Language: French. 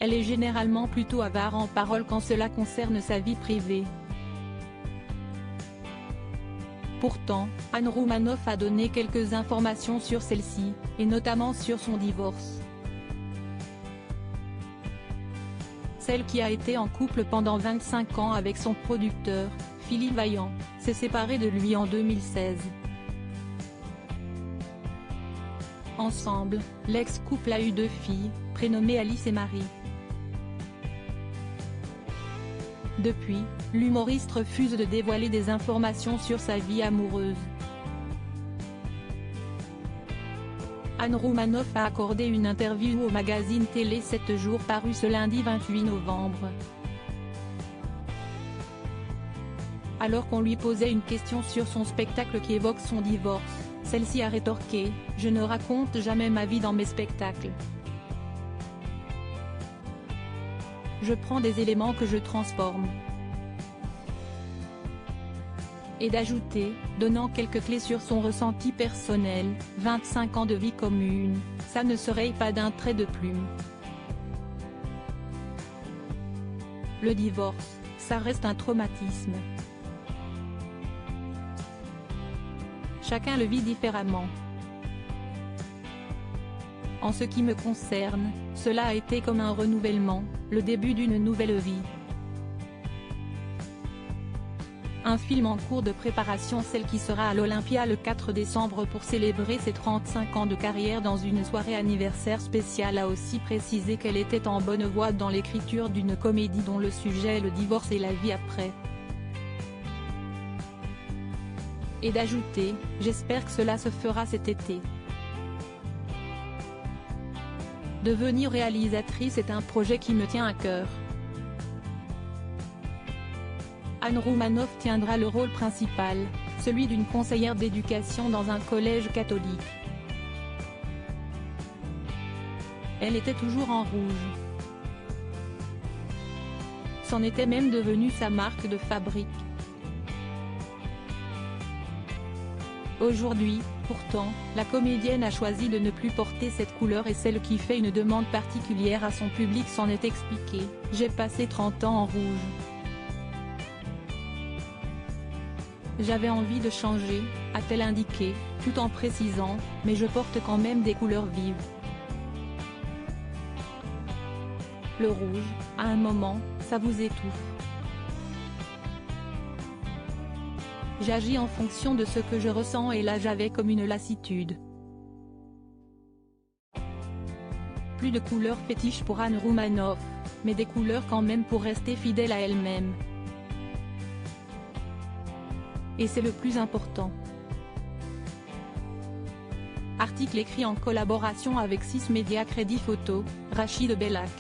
Elle est généralement plutôt avare en paroles quand cela concerne sa vie privée. Pourtant, Anne Roumanoff a donné quelques informations sur celle-ci, et notamment sur son divorce. Celle qui a été en couple pendant 25 ans avec son producteur, Philippe Vaillant, s'est séparée de lui en 2016. Ensemble, l'ex-couple a eu 2 filles, prénommées Alice et Marie. Depuis, l'humoriste refuse de dévoiler des informations sur sa vie amoureuse. Anne Roumanoff a accordé une interview au magazine Télé 7 jours paru ce lundi 28 novembre. Alors qu'on lui posait une question sur son spectacle qui évoque son divorce, celle-ci a rétorqué « Je ne raconte jamais ma vie dans mes spectacles. Je prends des éléments que je transforme. » Et d'ajouter, donnant quelques clés sur son ressenti personnel, 25 ans de vie commune, ça ne serait pas d'un trait de plume. Le divorce, ça reste un traumatisme. Chacun le vit différemment. En ce qui me concerne, cela a été comme un renouvellement, le début d'une nouvelle vie. Un film en cours de préparation, celle qui sera à l'Olympia le 4 décembre pour célébrer ses 35 ans de carrière dans une soirée anniversaire spéciale, a aussi précisé qu'elle était en bonne voie dans l'écriture d'une comédie dont le sujet est le divorce et la vie après. Et d'ajouter, j'espère que cela se fera cet été. Devenir réalisatrice est un projet qui me tient à cœur. Anne Roumanoff tiendra le rôle principal, celui d'une conseillère d'éducation dans un collège catholique. Elle était toujours en rouge. C'en était même devenu sa marque de fabrique. Aujourd'hui, pourtant, la comédienne a choisi de ne plus porter cette couleur et celle qui fait une demande particulière à son public s'en est expliquée « J'ai passé 30 ans en rouge. J'avais envie de changer », a-t-elle indiqué, tout en précisant « Mais je porte quand même des couleurs vives. Le rouge, à un moment, ça vous étouffe. J'agis en fonction de ce que je ressens et là j'avais comme une lassitude. » Plus de couleurs fétiches pour Anne Roumanoff, mais des couleurs quand même pour rester fidèle à elle-même. Et c'est le plus important. Article écrit en collaboration avec 6 médias Crédit Photo, Rachid Bellac.